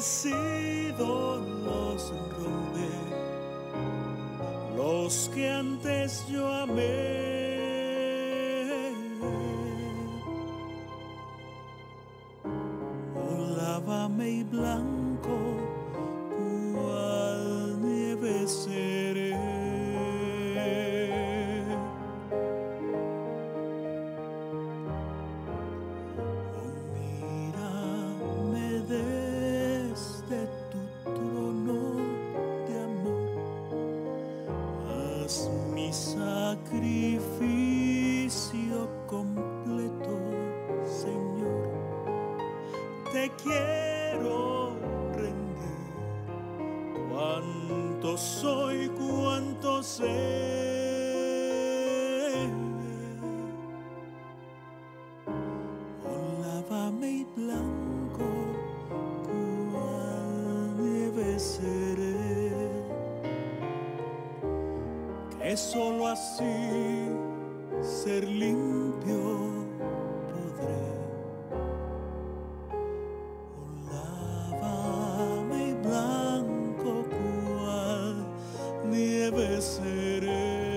suicidio los rompe, los que antes yo amé. Oh, lávame y blanco, cual nieve seré. Sacrificio completo, Señor, te quiero rendir. Cuánto soy, cuánto sé. Oh, lávame y blanco, cual nieve seré. Que solo así ser limpio podré. Oh, lávame y blanco cual nieve seré.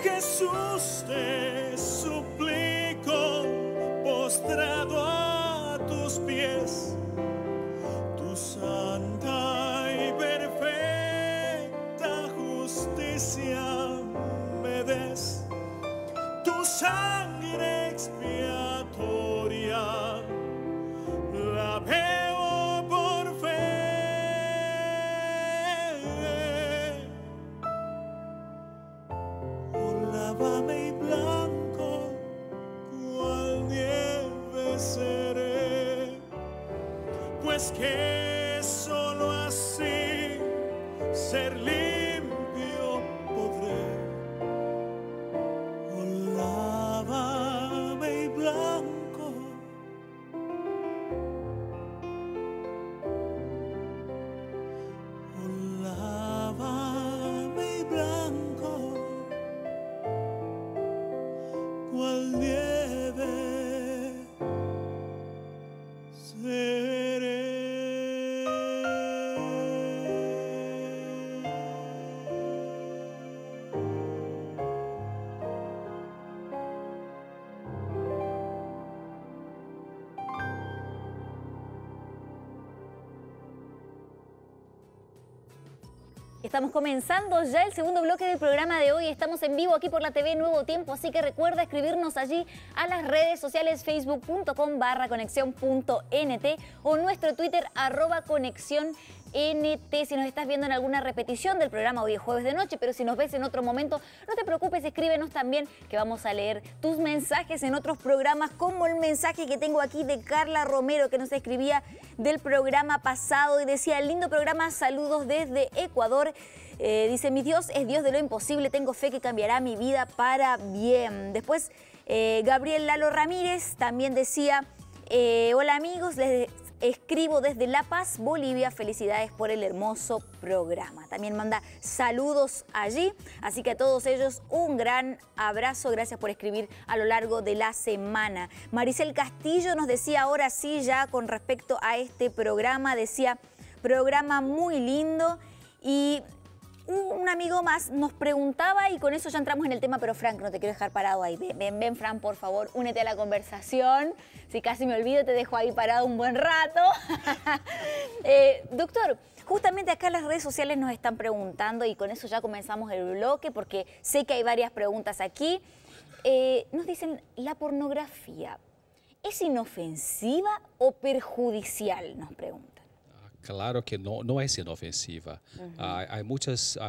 Jesús, te suplico, postrado a tus pies, santa y perfecta justicia me des, tu sangre expiatoria la veo por fe. Oh, lávame y blanco cual nieve seré, pues que solo así ser limpio podré. Oh, lávame y blanco, oh, lávame y blanco, cual nieve seré. Estamos comenzando ya el segundo bloque del programa de hoy. Estamos en vivo aquí por la TV Nuevo Tiempo, así que recuerda escribirnos allí a las redes sociales facebook.com/conexión.nt o nuestro Twitter @conexión. Si nos estás viendo en alguna repetición del programa, hoy es jueves de noche, pero si nos ves en otro momento, no te preocupes, escríbenos también, que vamos a leer tus mensajes en otros programas, como el mensaje que tengo aquí de Carla Romero, que nos escribía del programa pasado y decía: lindo programa, saludos desde Ecuador. Dice: mi Dios es Dios de lo imposible, tengo fe que cambiará mi vida para bien. Después, Gabriel Lalo Ramírez también decía: hola amigos, les escribo desde La Paz, Bolivia. Felicidades por el hermoso programa. También manda saludos allí. Así que a todos ellos un gran abrazo. Gracias por escribir a lo largo de la semana. Maricel Castillo nos decía, ahora sí, ya con respecto a este programa, decía: programa muy lindo. Y un amigo más nos preguntaba, y con eso ya entramos en el tema, pero Frank, no te quiero dejar parado ahí. Ven, Frank, por favor, únete a la conversación. Si casi me olvido, te dejo ahí parado un buen rato. Doctor, justamente acá las redes sociales nos están preguntando, y con eso ya comenzamos el bloque, porque sé que hay varias preguntas aquí. Nos dicen, ¿la pornografía es inofensiva o perjudicial? Nos preguntan. Claro que no es inofensiva. Hay muchos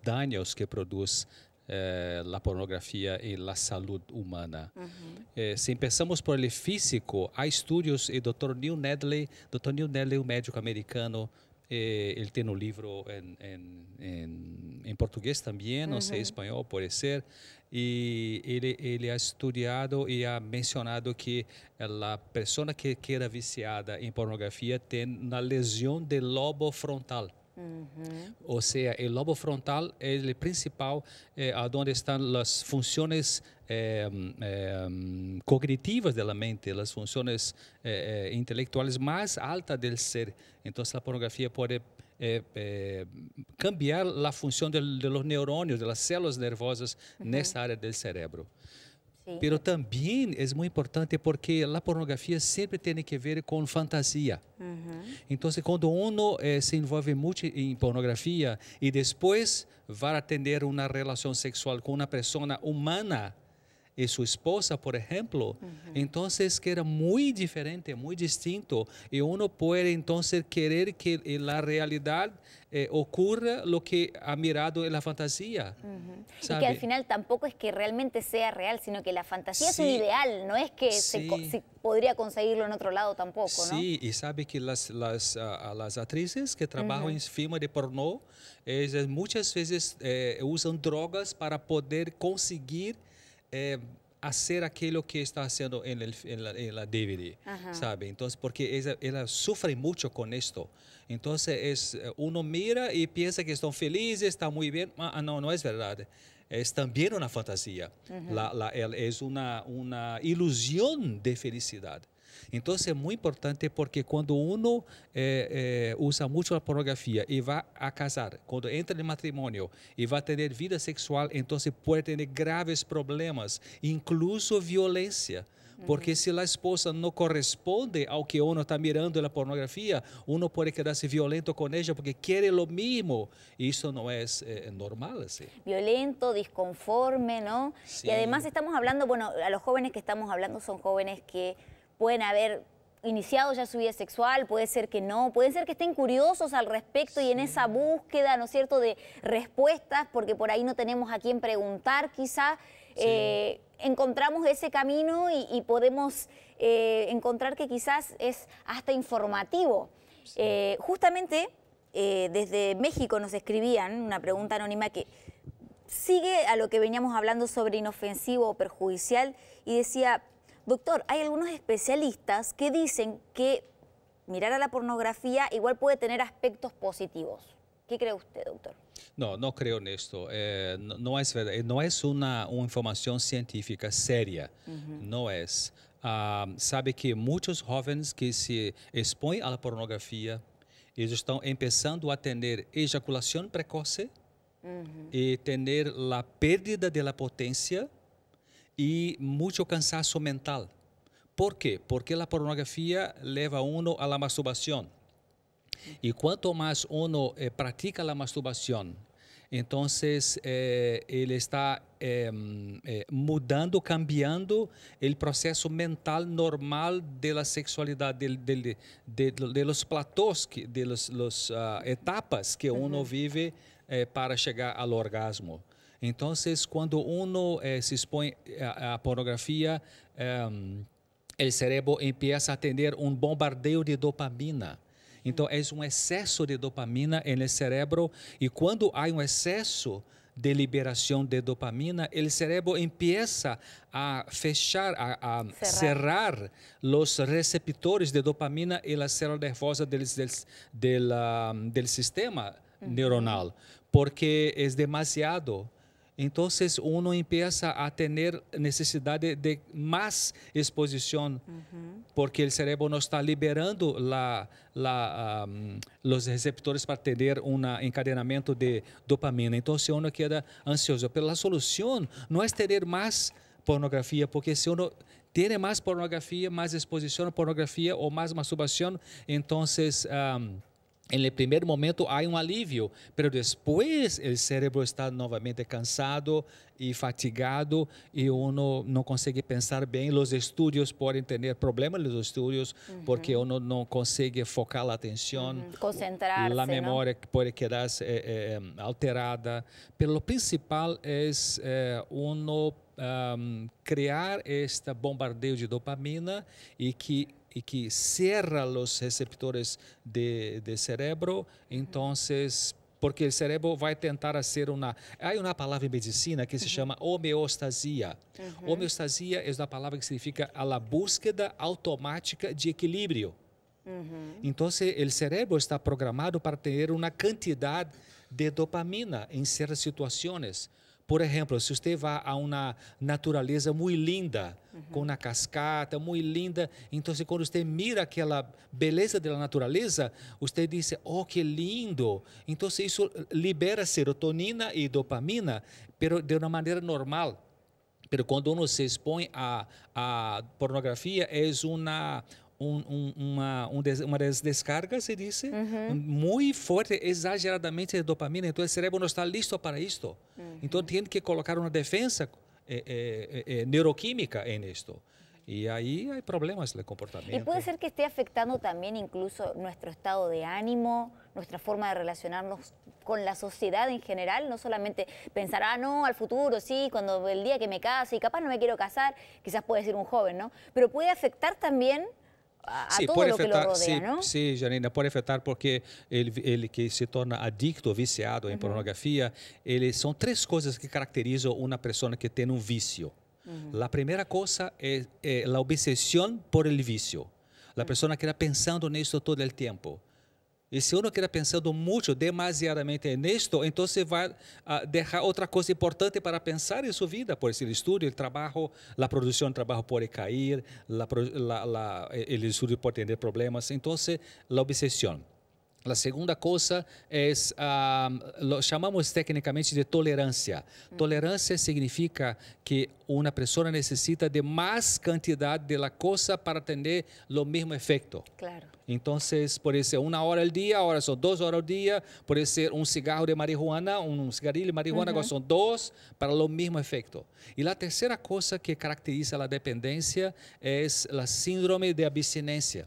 daños que produce la pornografía en la salud humana. Si empezamos por el físico, hay estudios, el Dr. Neil Nedley, un médico americano, él tiene un libro en portugués también, no sé, español puede ser, y él ha estudiado y ha mencionado que la persona que queda viciada en pornografía tiene una lesión del lobo frontal. O sea, el lobo frontal es el principal, donde están las funciones cognitivas de la mente, las funciones intelectuales más altas del ser. Entonces la pornografía puede cambiar la función de los neurones, de las células nervosas en esta área del cerebro. Sí. Pero también es muy importante porque la pornografía siempre tiene que ver con fantasía. Entonces, cuando uno se envuelve mucho en pornografía y después va a tener una relación sexual con una persona humana y su esposa, por ejemplo, entonces queda muy diferente, muy distinto. Y uno puede entonces querer que en la realidad ocurra lo que ha mirado en la fantasía. Y que al final tampoco es que realmente sea real, sino que la fantasía es un ideal, no es que se podría conseguirlo en otro lado tampoco, ¿no? Sí, y sabe que las actrices que trabajan en filmes de porno, ellas muchas veces usan drogas para poder conseguir hacer aquello que está haciendo en la DVD, ¿sabe? Entonces, porque ella sufre mucho con esto. Entonces, uno mira y piensa que están felices, está muy bien. No, no es verdad. Es también una fantasía. Es una ilusión de felicidad. Entonces es muy importante porque cuando uno usa mucho la pornografía y va a casar, cuando entra en el matrimonio y va a tener vida sexual, entonces puede tener graves problemas, incluso violencia. Porque si la esposa no corresponde ao que uno está mirando en la pornografía, uno puede quedarse violento con ella porque quiere lo mismo. Y eso no es normal. Así. Violento, disconforme, ¿no? Sí. Y además estamos hablando, bueno, a los jóvenes que estamos hablando son jóvenes que pueden haber iniciado ya su vida sexual, puede ser que no, puede ser que estén curiosos al respecto y en esa búsqueda, ¿no es cierto?, de respuestas, porque por ahí no tenemos a quién preguntar quizá, encontramos ese camino y podemos encontrar que quizás es hasta informativo. Justamente desde México nos escribían una pregunta anónima que sigue a lo que veníamos hablando sobre inofensivo o perjudicial y decía: doctor, hay algunos especialistas que dicen que mirar a la pornografía igual puede tener aspectos positivos. ¿Qué cree usted, doctor? No, no creo en esto. No es verdad. No es una información científica seria. No es. Sabe que muchos jóvenes que se expõem a la pornografía, ellos están empezando a tener eyaculación precoce y tener la pérdida de la potencia y mucho cansancio mental. ¿Por qué? Porque la pornografía lleva a uno a la masturbación. Y cuanto más uno practica la masturbación, entonces él está mudando, cambiando el proceso mental normal de la sexualidad, de los platós, de las etapas que uno vive para llegar al orgasmo. Entonces, cuando uno se expone a pornografía, el cerebro empieza a tener un bombardeo de dopamina. Então, é um excesso de dopamina no cérebro e quando há um excesso de liberação de dopamina, o cérebro empieza a fechar, a cerrar os receptores de dopamina e a célula nervosa do sistema neuronal, porque é demasiado. Então, uno empieza a ter necessidade de mais exposição, porque o cérebro não está liberando os receptores para ter encadenamento de dopamina. Então, uno queda ansioso. Mas a solução não é ter mais pornografia, porque se uno tem mais pornografia, mais exposição à pornografia ou mais masturbação, então en el primer momento hay un alivio, pero después el cerebro está nuevamente cansado y fatigado y uno no consigue pensar bien. Los estudios pueden tener problemas, los estudios, porque uno no consigue focar la atención, concentrarse, la memoria puede quedarse alterada, pero lo principal es uno crear este bombardeo de dopamina y que cierra los receptores de cerebro, entonces, porque el cerebro va a tentar hacer hay una palabra en medicina que se llama homeostasia. Homeostasia es una palabra que significa a la búsqueda automática de equilibrio. Entonces, el cerebro está programado para tener una cantidad de dopamina en ciertas situaciones. Por ejemplo, si usted va a una naturaleza muy linda, con una cascata muy linda, entonces cuando usted mira aquella belleza de la naturaleza, usted dice, oh, qué lindo. Entonces eso libera serotonina y dopamina, pero de una manera normal. Pero cuando uno se expone a pornografía, es una descarga, se dice, muy fuerte, exageradamente de dopamina. Entonces el cerebro no está listo para esto. Entonces tiene que colocar una defensa neuroquímica en esto. Y ahí hay problemas de comportamiento. Y puede ser que esté afectando también incluso nuestro estado de ánimo, nuestra forma de relacionarnos con la sociedad en general, no solamente pensar, no, al futuro, sí, cuando el día que me case, y capaz no me quiero casar, quizás puede ser un joven, ¿no? Pero puede afectar también a todo lo que lo rodea, ¿no? Sí, Janina, puede afectar porque el que se torna adicto, viciado en pornografía, son tres cosas que caracterizan a una persona que tiene un vicio. La primera cosa es la obsesión por el vicio. La persona queda pensando en esto todo el tiempo. Y si uno queda pensando mucho, demasiadamente en esto, entonces va a dejar otra cosa importante para pensar en su vida. Por ejemplo, el estudio, el trabajo, la producción del trabajo puede caer, el estudio puede tener problemas. Entonces, la obsesión. La segunda cosa es, lo llamamos técnicamente de tolerancia. Tolerancia significa que una persona necesita de más cantidad de la cosa para tener lo mismo efecto. Claro. Entonces, puede ser 1 hora al día, ahora son 2 horas al día, puede ser un cigarro de marihuana, un cigarrillo de marihuana, ahora son 2 para lo mismo efecto. Y la tercera cosa que caracteriza la dependencia es la síndrome de abstinencia.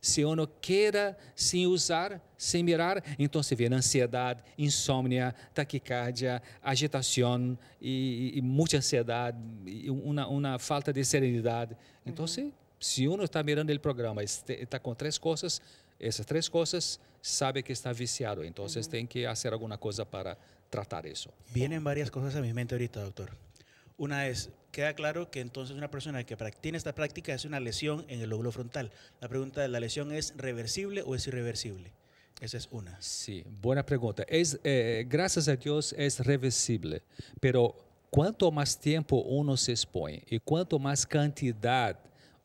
Si uno queda sin usar, sin mirar, entonces viene ansiedad, insomnia, taquicardia, agitación y mucha ansiedad, y una falta de serenidad. Entonces, si uno está mirando el programa y está con esas tres cosas, sabe que está viciado. Entonces, tiene que hacer alguna cosa para tratar eso. Vienen varias cosas a mi mente ahorita, doctor. Una es, queda claro que entonces una persona que tiene esta práctica es una lesión en el lóbulo frontal. La pregunta de la lesión es ¿reversible o es irreversible? Esa es una. Sí, buena pregunta. Gracias a Dios es reversible, pero cuanto más tiempo uno se expone y cuanto más cantidad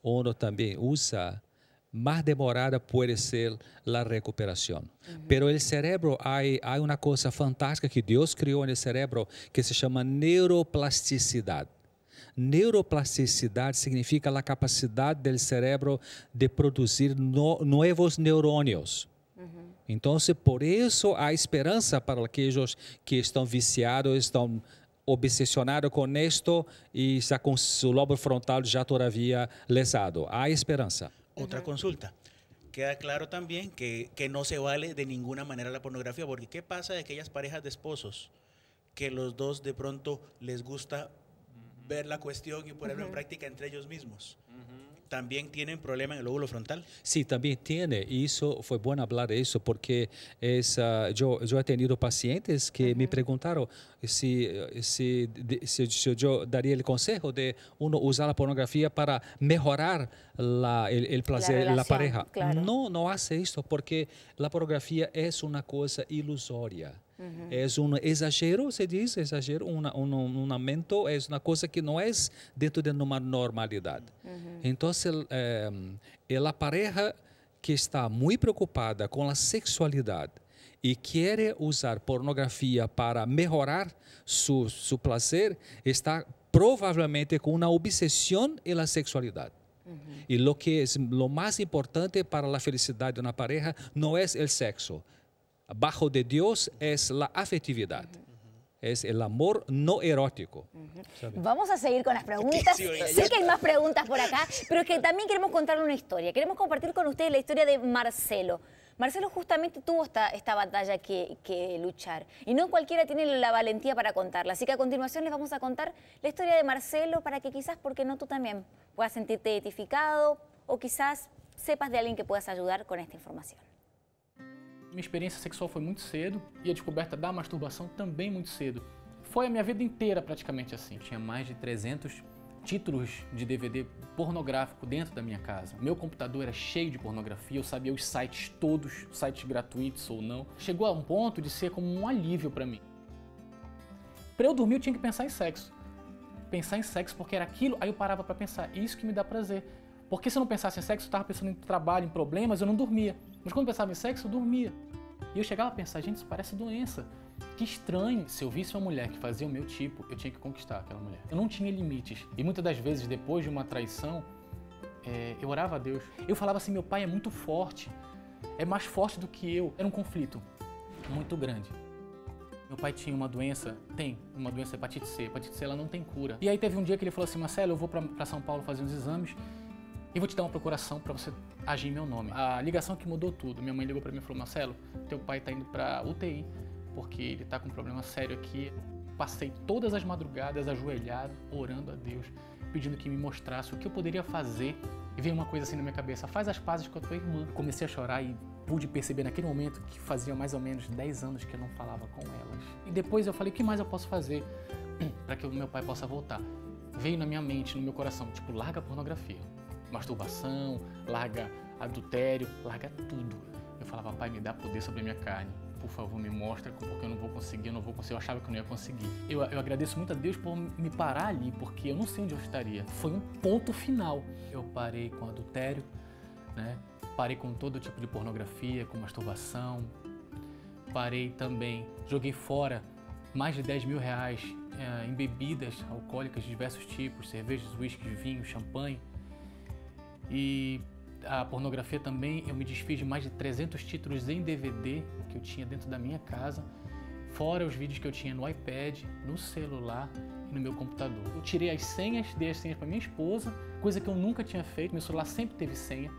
uno también usa, más demorada puede ser la recuperación. Pero el cerebro, hay una cosa fantástica que Dios creó en el cerebro que se llama neuroplasticidad. Neuroplasticidad significa la capacidad del cerebro de producir nuevos neurones. Entonces, por eso hay esperanza para aquellos que están viciados, están obsesionados con esto y está con su lóbulo frontal ya todavía lesado. Hay esperanza. Otra consulta. Queda claro también que no se vale de ninguna manera la pornografía, porque ¿qué pasa de aquellas parejas de esposos que los dos de pronto les gusta ver la cuestión y ponerlo en práctica entre ellos mismos? ¿También tienen problema en el lóbulo frontal? Sí, también tiene. Y eso fue bueno hablar de eso porque yo he tenido pacientes que me preguntaron si yo daría el consejo de uno usar la pornografía para mejorar el placer de la pareja. Claro. No hace esto porque la pornografía es una cosa ilusoria. Es un exagero, se dice, exagero, un aumento, es una cosa que no es dentro de una normalidad. Entonces, la pareja que está muy preocupada con la sexualidad y quiere usar pornografía para mejorar su placer, está probablemente con una obsesión en la sexualidad. Y lo que es lo más importante para la felicidad de una pareja no es el sexo. Bajo de Dios es la afectividad. Es el amor no erótico. Vamos a seguir con las preguntas. Sé que hay más preguntas por acá, pero es que también queremos contarle una historia. Queremos compartir con ustedes la historia de Marcelo. Marcelo justamente tuvo esta batalla que luchar. Y no cualquiera tiene la valentía para contarla. Así que a continuación les vamos a contar la historia de Marcelo para que quizás, porque no, tú también puedas sentirte identificado o quizás sepas de alguien que puedas ayudar con esta información. Minha experiência sexual foi muito cedo e a descoberta da masturbação também muito cedo. Foi a minha vida inteira praticamente assim. Tinha mais de 300 títulos de DVD pornográfico dentro da minha casa. Meu computador era cheio de pornografia, eu sabia os sites todos, sites gratuitos ou não. Chegou a um ponto de ser como um alívio para mim. Para eu dormir eu tinha que pensar em sexo. Pensar em sexo porque era aquilo, aí eu parava para pensar, isso que me dá prazer. Porque se eu não pensasse em sexo, eu estava pensando em trabalho, em problemas, eu não dormia. Mas quando eu pensava em sexo, eu dormia. E eu chegava a pensar, gente, isso parece doença. Que estranho. Se eu visse uma mulher que fazia o meu tipo, eu tinha que conquistar aquela mulher. Eu não tinha limites. E muitas das vezes, depois de uma traição, eu orava a Deus. Eu falava assim, meu pai é muito forte. É mais forte do que eu. Era um conflito muito grande. Meu pai tinha uma doença, hepatite C. Hepatite C, ela não tem cura. E aí teve um dia que ele falou assim, Marcelo, eu vou para São Paulo fazer uns exames e vou te dar uma procuração para você agir em meu nome. A ligação que mudou tudo. Minha mãe ligou para mim e falou, Marcelo, teu pai tá indo para UTI, porque ele tá com um problema sério aqui. Passei todas as madrugadas ajoelhado, orando a Deus, pedindo que me mostrasse o que eu poderia fazer. E veio uma coisa assim na minha cabeça, faz as pazes com a tua irmã. Comecei a chorar e pude perceber naquele momento que fazia mais ou menos 10 anos que eu não falava com elas. E depois eu falei, o que mais eu posso fazer para que o meu pai possa voltar? Veio na minha mente, no meu coração, tipo, larga a pornografia, masturbação, larga adultério, larga tudo. Eu falava, pai, me dá poder sobre a minha carne. Por favor, me mostra, porque eu não vou conseguir, eu achava que eu não ia conseguir. Eu agradeço muito a Deus por me parar ali, porque eu não sei onde eu estaria. Foi um ponto final. Eu parei com adultério, né? Parei com todo tipo de pornografia, com masturbação. Parei também, joguei fora mais de 10 mil reais em bebidas alcoólicas de diversos tipos, cervejas, uísque, vinho, champanhe. E a pornografia também, eu me desfiz de mais de 300 títulos em DVD que eu tinha dentro da minha casa, fora os vídeos que eu tinha no iPad, no celular e no meu computador. Eu tirei as senhas, dei as senhas para minha esposa, coisa que eu nunca tinha feito, meu celular sempre teve senha,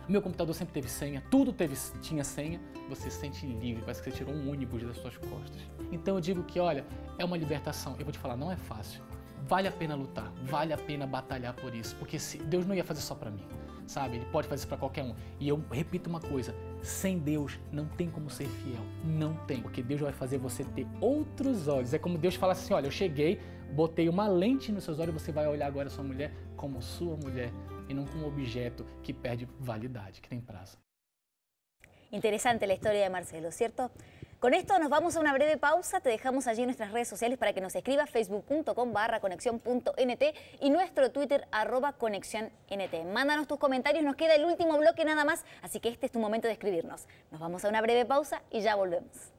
meu computador sempre teve senha, tudo tinha senha. Você se sente livre, parece que você tirou um ônibus das suas costas. Então eu digo que, olha, é uma libertação. Eu vou te falar, não é fácil. Vale a pena lutar, vale a pena batalhar por isso, porque Deus não ia fazer só para mim. Sabe? Ele pode fazer isso para qualquer um. E eu repito uma coisa, sem Deus não tem como ser fiel. Não tem. Porque Deus vai fazer você ter outros olhos. É como Deus fala assim, olha, eu cheguei, botei uma lente nos seus olhos, você vai olhar agora a sua mulher como sua mulher e não como um objeto que perde validade, que tem prazo. Interesante la historia de Marcelo, ¿cierto? Con esto nos vamos a una breve pausa, te dejamos allí nuestras redes sociales para que nos escribas, facebook.com/conexión.nt y nuestro Twitter @conexiónnt. Mándanos tus comentarios, nos queda el último bloque nada más, así que este es tu momento de escribirnos. Nos vamos a una breve pausa y ya volvemos.